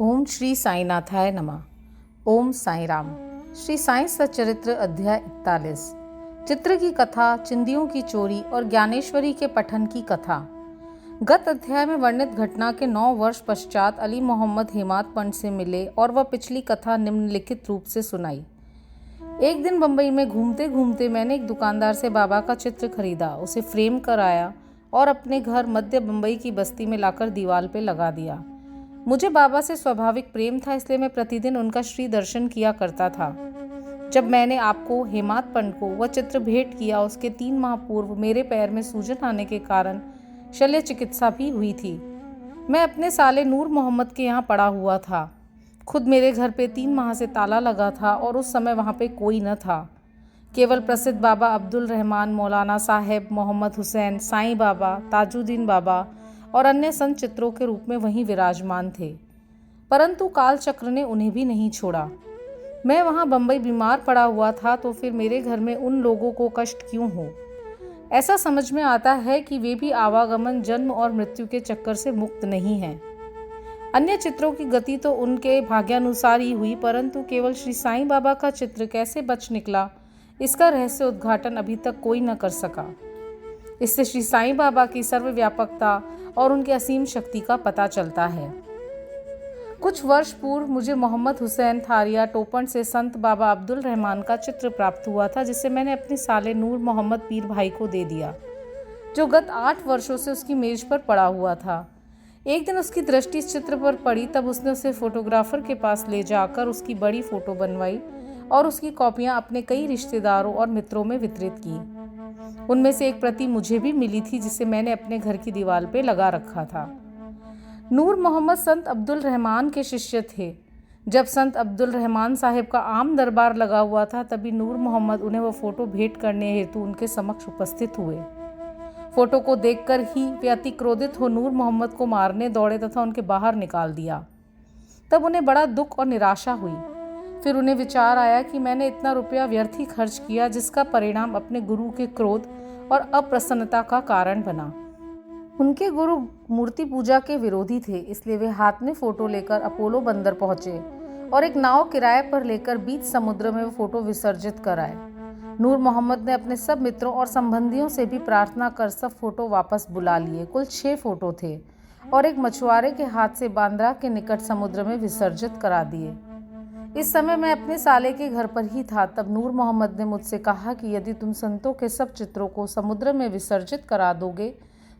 ओम श्री साईनाथाय नमः। ओम साई राम। श्री साई सच्चरित्र अध्याय 41। चित्र की कथा, चिंदियों की चोरी और ज्ञानेश्वरी के पठन की कथा। गत अध्याय में वर्णित घटना के 9 वर्ष पश्चात अली मोहम्मद हेमात पंत से मिले और वह पिछली कथा निम्नलिखित रूप से सुनाई। एक दिन बंबई में घूमते घूमते मैंने एक दुकानदार से बाबा का चित्र खरीदा, उसे फ्रेम कराया और अपने घर मध्य बंबई की बस्ती में लाकर दीवार पे लगा दिया। मुझे बाबा से स्वाभाविक प्रेम था, इसलिए मैं प्रतिदिन उनका श्री दर्शन किया करता था। जब मैंने आपको हेमात पंत को वह चित्र भेंट किया, उसके 3 माह पूर्व मेरे पैर में सूजन आने के कारण शल्य चिकित्सा भी हुई थी। मैं अपने साले नूर मोहम्मद के यहाँ पड़ा हुआ था। खुद मेरे घर पे 3 माह से ताला लगा था और उस समय वहाँ पे कोई न था। केवल प्रसिद्ध बाबा अब्दुल रहमान, मौलाना साहेब, मोहम्मद हुसैन, साईं बाबा, ताजुद्दीन बाबा और अन्य संत चित्रों के रूप में वहीं विराजमान थे, परंतु काल चक्र ने उन्हें भी नहीं छोड़ा। मैं वहाँ बंबई बीमार पड़ा हुआ था, तो फिर मेरे घर में उन लोगों को कष्ट क्यों हो। ऐसा समझ में आता है कि वे भी आवागमन, जन्म और मृत्यु के चक्कर से मुक्त नहीं हैं। अन्य चित्रों की गति तो उनके भाग्यानुसार ही हुई, परंतु केवल श्री साईं बाबा का चित्र कैसे बच निकला, इसका रहस्य उद्घाटन अभी तक कोई न कर सका। इससे श्री साईं बाबा की सर्वव्यापकता और उनकी असीम शक्ति का पता चलता है। कुछ वर्ष पूर्व मुझे मोहम्मद हुसैन थारिया टोपन से संत बाबा अब्दुल रहमान का चित्र प्राप्त हुआ था, जिसे मैंने अपने साले नूर मोहम्मद पीर भाई को दे दिया, जो गत 8 वर्षों से उसकी मेज पर पड़ा हुआ था। एक दिन उसकी दृष्टि इस चित्र पर पड़ी, तब उसने उसे फोटोग्राफर के पास ले जाकर उसकी बड़ी फोटो बनवाई और उसकी कॉपियां अपने कई रिश्तेदारों और मित्रों में वितरित की। उनमें से एक प्रति मुझे भी मिली थी, जिसे मैंने अपने घर की दीवार पे लगा रखा था। नूर मोहम्मद संत अब्दुल रहमान के शिष्य थे। जब संत अब्दुल रहमान साहिब का आम दरबार लगा हुआ था, तभी नूर मोहम्मद उन्हें वह फोटो भेंट करने हेतु उनके समक्ष उपस्थित हुए। फोटो को देखकर ही वे अति क्रोधित हो नूर मोहम्मद को मारने दौड़े तथा उनके बाहर निकाल दिया। तब उन्हें बड़ा दुख और निराशा हुई। फिर उन्हें विचार आया कि मैंने इतना रुपया व्यर्थ ही खर्च किया, जिसका परिणाम अपने गुरु के क्रोध और अप्रसन्नता का कारण बना। उनके गुरु मूर्ति पूजा के विरोधी थे, इसलिए वे हाथ में फोटो लेकर अपोलो बंदर पहुंचे और एक नाव किराए पर लेकर बीच समुद्र में वो फोटो विसर्जित कराए। नूर मोहम्मद ने अपने सब मित्रों और संबंधियों से भी प्रार्थना कर सब फोटो वापस बुला लिए। कुल 6 फोटो थे और एक मछुआरे के हाथ से बांद्रा के निकट समुद्र में विसर्जित करा दिए। इस समय मैं अपने साले के घर पर ही था। तब नूर मोहम्मद ने मुझसे कहा कि यदि तुम संतों के सब चित्रों को समुद्र में विसर्जित करा दोगे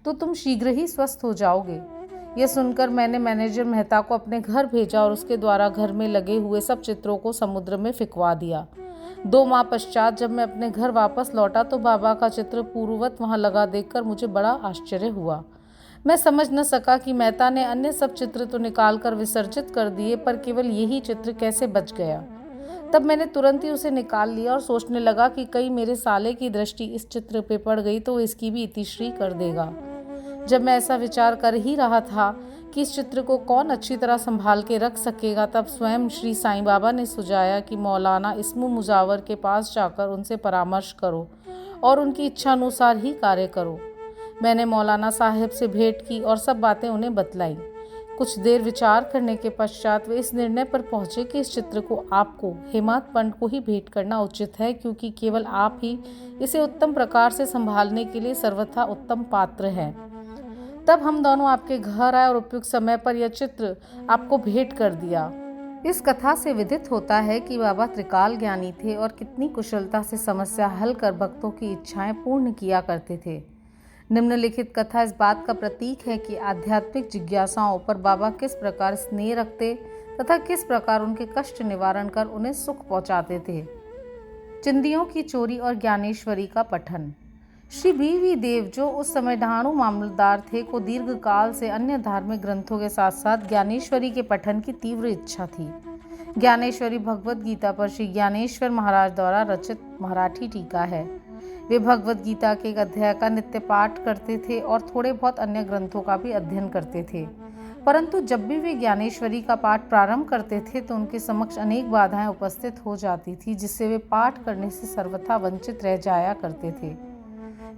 तो तुम शीघ्र ही स्वस्थ हो जाओगे। यह सुनकर मैंने मैनेजर मेहता को अपने घर भेजा और उसके द्वारा घर में लगे हुए सब चित्रों को समुद्र में फिकवा दिया। 2 माह पश्चात जब मैं अपने घर वापस लौटा तो बाबा का चित्र पूर्ववत वहां लगा देखकर मुझे बड़ा आश्चर्य हुआ। मैं समझ न सका कि मेहता ने अन्य सब चित्र तो निकाल कर विसर्जित कर दिए, पर केवल यही चित्र कैसे बच गया। तब मैंने तुरंत ही उसे निकाल लिया और सोचने लगा कि कहीं मेरे साले की दृष्टि इस चित्र पे पड़ गई तो इसकी भी इतिश्री कर देगा। जब मैं ऐसा विचार कर ही रहा था कि इस चित्र को कौन अच्छी तरह संभाल के रख सकेगा, तब स्वयं श्री साईं बाबा ने सुझाया कि मौलाना इस्मु मुजावर के पास जाकर उनसे परामर्श करो और उनकी इच्छानुसार ही कार्य करो। मैंने मौलाना साहेब से भेंट की और सब बातें उन्हें बतलाई। कुछ देर विचार करने के पश्चात वे इस निर्णय पर पहुंचे कि इस चित्र को आपको, हेमात पंत को ही भेंट करना उचित है, क्योंकि केवल आप ही इसे उत्तम प्रकार से संभालने के लिए सर्वथा उत्तम पात्र हैं। तब हम दोनों आपके घर आए और उपयुक्त समय पर यह चित्र आपको भेंट कर दिया। इस कथा से विदित होता है कि बाबा त्रिकाल ज्ञानी थे और कितनी कुशलता से समस्या हल कर भक्तों की इच्छाएं पूर्ण किया करते थे। निम्नलिखित कथा इस बात का प्रतीक है कि आध्यात्मिक जिज्ञासाओं पर बाबा किस प्रकार स्नेह रखते तथा किस प्रकार उनके कष्ट निवारण कर उन्हें सुख पहुंचाते थे। चिंदियों की चोरी और ज्ञानेश्वरी का पठन। श्री बी देव, जो उस समय ढाणु मामलतदार थे, को दीर्घ काल से अन्य धार्मिक ग्रंथों के साथ साथ ज्ञानेश्वरी के पठन की तीव्र इच्छा थी। ज्ञानेश्वरी भगवद गीता पर श्री ज्ञानेश्वर महाराज द्वारा रचित मराठी टीका है। वे भगवद गीता के एक अध्याय का नित्य पाठ करते थे और थोड़े बहुत अन्य ग्रंथों का भी अध्ययन करते थे, परंतु जब भी वे ज्ञानेश्वरी का पाठ प्रारंभ करते थे तो उनके समक्ष अनेक बाधाएं उपस्थित हो जाती थी, जिससे वे पाठ करने से सर्वथा वंचित रह जाया करते थे।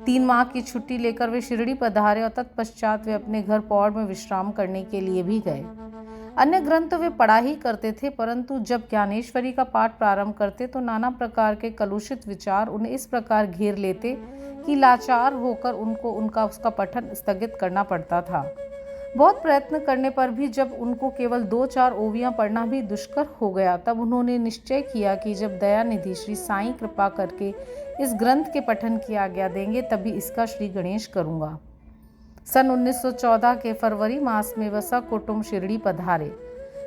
3 माह की छुट्टी लेकर वे शिरडी पधारे और तत्पश्चात वे अपने घर पौड़ में विश्राम करने के लिए भी गए। अन्य ग्रंथ तो वे पढ़ा ही करते थे, परंतु जब ज्ञानेश्वरी का पाठ प्रारंभ करते तो नाना प्रकार के कलुषित विचार उन्हें इस प्रकार घेर लेते कि लाचार होकर उनको उसका पठन स्थगित करना पड़ता था। बहुत प्रयत्न करने पर भी जब उनको केवल 2-4 ओवियां पढ़ना भी दुष्कर हो गया, तब उन्होंने निश्चय किया कि जब दयानिधि श्री साईं कृपा करके इस ग्रंथ के पठन की आज्ञा देंगे तभी इसका श्री गणेश करूँगा। सन 1914 के फरवरी मास में वह सकुटुंब शिरडी पधारे।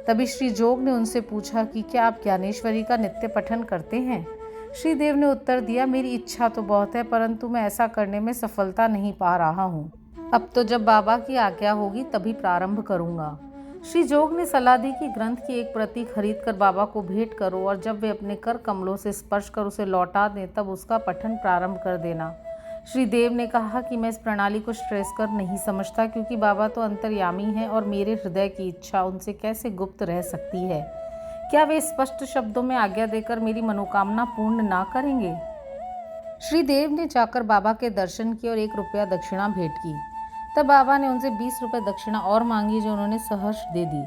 तभी श्री जोग ने उनसे पूछा कि क्या आप ज्ञानेश्वरी का नित्य पठन करते हैं? श्रीदेव ने उत्तर दिया, मेरी इच्छा तो बहुत है, परंतु मैं ऐसा करने में सफलता नहीं पा रहा हूँ। अब तो जब बाबा की आज्ञा होगी तभी प्रारंभ करूँगा। श्री जोग ने सलाह दी कि ग्रंथ की एक प्रति खरीद कर बाबा को भेंट करो और जब वे अपने कर कमलों से स्पर्श कर उसे लौटा दें तब उसका पठन प्रारंभ कर देना। श्री देव ने कहा कि मैं इस प्रणाली को श्रेयस कर नहीं समझता, क्योंकि बाबा तो अंतर्यामी हैं और मेरे हृदय की इच्छा उनसे कैसे गुप्त रह सकती है। क्या वे स्पष्ट शब्दों में आज्ञा देकर मेरी मनोकामना पूर्ण ना करेंगे? श्री देव ने जाकर बाबा के दर्शन किए और 1 रुपया दक्षिणा भेंट की। तब बाबा ने उनसे 20 रुपये दक्षिणा और मांगी, जो उन्होंने सहर्ष दे दी।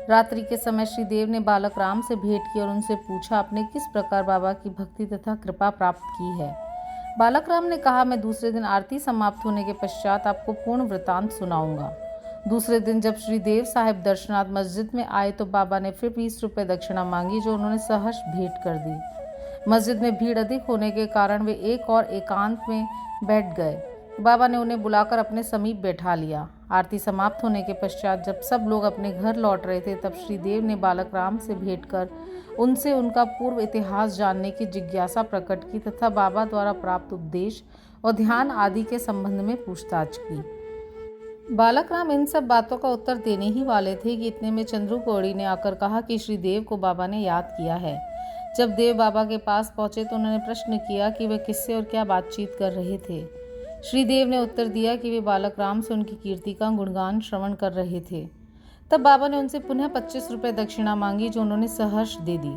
रात्रि के समय श्री देव ने बालक राम से भेंट की और उनसे पूछा आपने किस प्रकार बाबा की भक्ति तथा कृपा प्राप्त की है। बालक राम ने कहा, मैं दूसरे दिन आरती समाप्त होने के पश्चात आपको पूर्ण वृतांत सुनाऊंगा। दूसरे दिन जब श्री देव साहिब दर्शनार्थ मस्जिद में आए तो बाबा ने फिर 20 रुपये दक्षिणा मांगी, जो उन्होंने सहर्ष भेंट कर दी। मस्जिद में भीड़ अधिक होने के कारण वे एक और एकांत में बैठ गए। बाबा ने उन्हें बुलाकर अपने समीप बैठा लिया। आरती समाप्त होने के पश्चात जब सब लोग अपने घर लौट रहे थे तब श्रीदेव ने बालक राम से भेंट कर उनसे उनका पूर्व इतिहास जानने की जिज्ञासा प्रकट की तथा बाबा द्वारा प्राप्त उपदेश और ध्यान आदि के संबंध में पूछताछ की। बालक राम इन सब बातों का उत्तर देने ही वाले थे कि इतने में चंद्रू कौड़ी ने आकर कहा कि श्रीदेव को बाबा ने याद किया है। जब देव बाबा के पास पहुंचे तो उन्होंने प्रश्न किया कि वे किससे और क्या बातचीत कर रहे थे। श्रीदेव ने उत्तर दिया कि वे बालक राम से उनकी कीर्ति का गुणगान श्रवण कर रहे थे। तब बाबा ने उनसे पुनः 25 रुपये दक्षिणा मांगी, जो उन्होंने सहर्ष दे दी।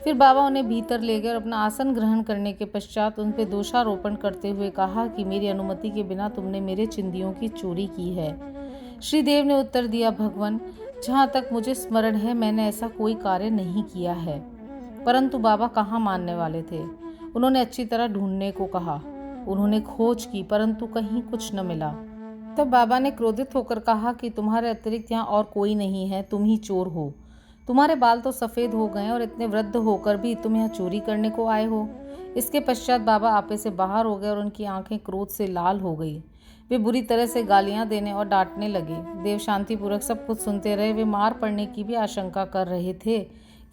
फिर बाबा उन्हें भीतर ले गए और अपना आसन ग्रहण करने के पश्चात उन पर दोषारोपण करते हुए कहा कि मेरी अनुमति के बिना तुमने मेरे चिंदियों की चोरी की है। श्रीदेव ने उत्तर दिया, भगवान, जहाँ तक मुझे स्मरण है मैंने ऐसा कोई कार्य नहीं किया है। परंतु बाबा कहाँ मानने वाले थे। उन्होंने अच्छी तरह ढूंढने को कहा। उन्होंने खोज की परंतु कहीं कुछ न मिला। तब बाबा ने क्रोधित होकर कहा कि तुम्हारे अतिरिक्त यहाँ और कोई नहीं है, तुम ही चोर हो। तुम्हारे बाल तो सफ़ेद हो गए और इतने वृद्ध होकर भी तुम यहाँ चोरी करने को आए हो। इसके पश्चात बाबा आपे से बाहर हो गए और उनकी आंखें क्रोध से लाल हो गई। वे बुरी तरह से गालियां देने और डांटने लगे। देव शांतिपूर्वक सब कुछ सुनते रहे। वे मार पड़ने की भी आशंका कर रहे थे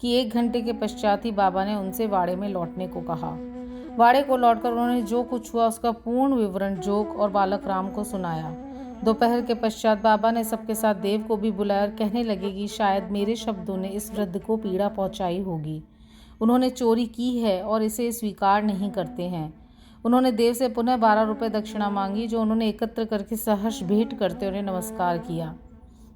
कि 1 घंटे के पश्चात ही बाबा ने उनसे वाड़े में लौटने को कहा। वाड़े को लौटकर उन्होंने जो कुछ हुआ उसका पूर्ण विवरण जोग और बालक राम को सुनाया। दोपहर के पश्चात बाबा ने सबके साथ देव को भी बुलाया और कहने लगे कि शायद मेरे शब्दों ने इस वृद्ध को पीड़ा पहुंचाई होगी। उन्होंने चोरी की है और इसे स्वीकार नहीं करते हैं। उन्होंने देव से पुनः 12 रुपये दक्षिणा मांगी, जो उन्होंने एकत्र करके सहर्ष भेंट करते उन्हें नमस्कार किया।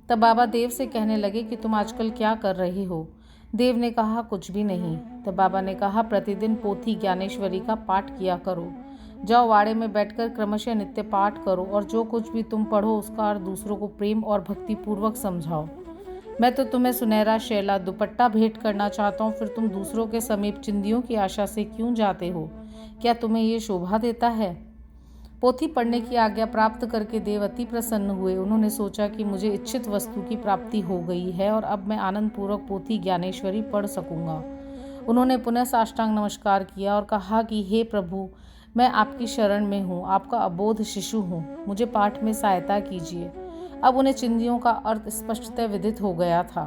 तब बाबा देव से कहने लगे कि तुम आजकल क्या कर रहे हो। देव ने कहा, कुछ भी नहीं। तब बाबा ने कहा, प्रतिदिन पोथी ज्ञानेश्वरी का पाठ किया करो। जाओ वाड़े में बैठकर क्रमशः नित्य पाठ करो और जो कुछ भी तुम पढ़ो उसका अर्थ दूसरों को प्रेम और भक्ति पूर्वक समझाओ। मैं तो तुम्हें सुनहरा शैला दुपट्टा भेंट करना चाहता हूँ, फिर तुम दूसरों के समीप चिंदियों की आशा से क्यों जाते हो? क्या तुम्हें ये शोभा देता है? पोथी पढ़ने की आज्ञा प्राप्त करके देव अति प्रसन्न हुए। उन्होंने सोचा कि मुझे इच्छित वस्तु की प्राप्ति हो गई है और अब मैं आनंद पूर्वक पोथी ज्ञानेश्वरी पढ़ सकूंगा। उन्होंने पुनः साष्टांग नमस्कार किया और कहा कि हे प्रभु, मैं आपकी शरण में हूँ, आपका अबोध शिशु हूँ, मुझे पाठ में सहायता कीजिए। अब उन्हें चिंदियों का अर्थ स्पष्टतः विदित हो गया था।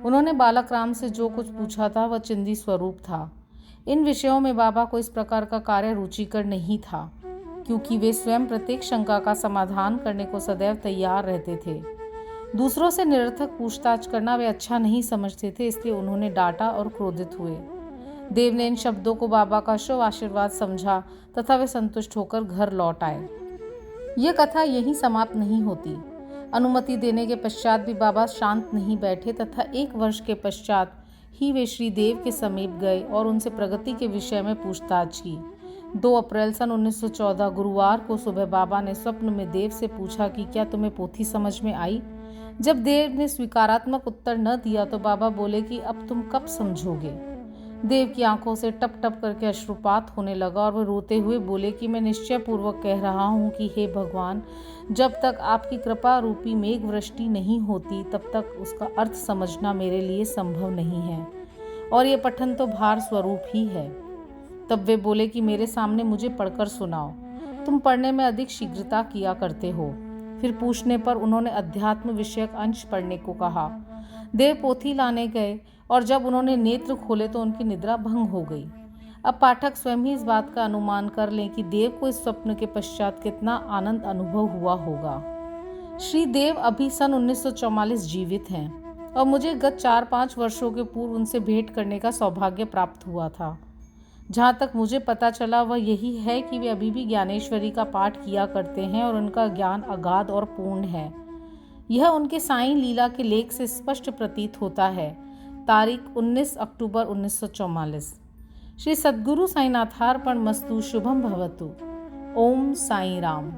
उन्होंने बालक राम से जो कुछ पूछा था वह चिंदी स्वरूप था। इन विषयों में बाबा को इस प्रकार का कार्य रुचिकर नहीं था, क्योंकि वे स्वयं प्रत्येक शंका का समाधान करने को सदैव तैयार रहते थे। दूसरों से निरर्थक पूछताछ करना वे अच्छा नहीं समझते थे, इसलिए उन्होंने डांटा और क्रोधित हुए। देव ने इन शब्दों को बाबा का शुभ आशीर्वाद समझा तथा वे संतुष्ट होकर घर लौट आए। यह कथा यहीं समाप्त नहीं होती। अनुमति देने के पश्चात भी बाबा शांत नहीं बैठे तथा 1 वर्ष के पश्चात ही वे श्री देव के समीप गए और उनसे प्रगति के विषय में पूछताछ की। 2 अप्रैल सन 1914 गुरुवार को सुबह बाबा ने स्वप्न में देव से पूछा कि क्या तुम्हें पोथी समझ में आई? जब देव ने स्वीकारात्मक उत्तर न दिया तो बाबा बोले कि अब तुम कब समझोगे। देव की आंखों से टप टप करके अश्रुपात होने लगा और वह रोते हुए बोले कि मैं निश्चय पूर्वक कह रहा हूँ कि हे भगवान, जब तक आपकी कृपा रूपी मेघ वृष्टि नहीं होती तब तक उसका अर्थ समझना मेरे लिए संभव नहीं है, और ये पठन तो भार स्वरूप ही है। तब वे बोले कि मेरे सामने मुझे पढ़कर सुनाओ, तुम पढ़ने में अधिक शीघ्रता किया करते हो। फिर पूछने पर उन्होंने अध्यात्म विषयक अंश पढ़ने को कहा। देव पोथी लाने गए और जब उन्होंने नेत्र खोले तो उनकी निद्रा भंग हो गई। अब पाठक स्वयं ही इस बात का अनुमान कर लें कि देव को इस स्वप्न के पश्चात कितना आनंद अनुभव हुआ होगा। श्री देव अभी सन 1944 जीवित हैं और मुझे गत 4-5 वर्षों के पूर्व उनसे भेंट करने का सौभाग्य प्राप्त हुआ था। जहाँ तक मुझे पता चला वह यही है कि वे अभी भी ज्ञानेश्वरी का पाठ किया करते हैं और उनका ज्ञान अगाध और पूर्ण है। यह उनके साईं लीला के लेख से स्पष्ट प्रतीत होता है। तारीख 19 अक्टूबर 1944। श्री सद्गुरु साईनाथार्पण मस्तु। शुभम भवतु। ओम साई राम।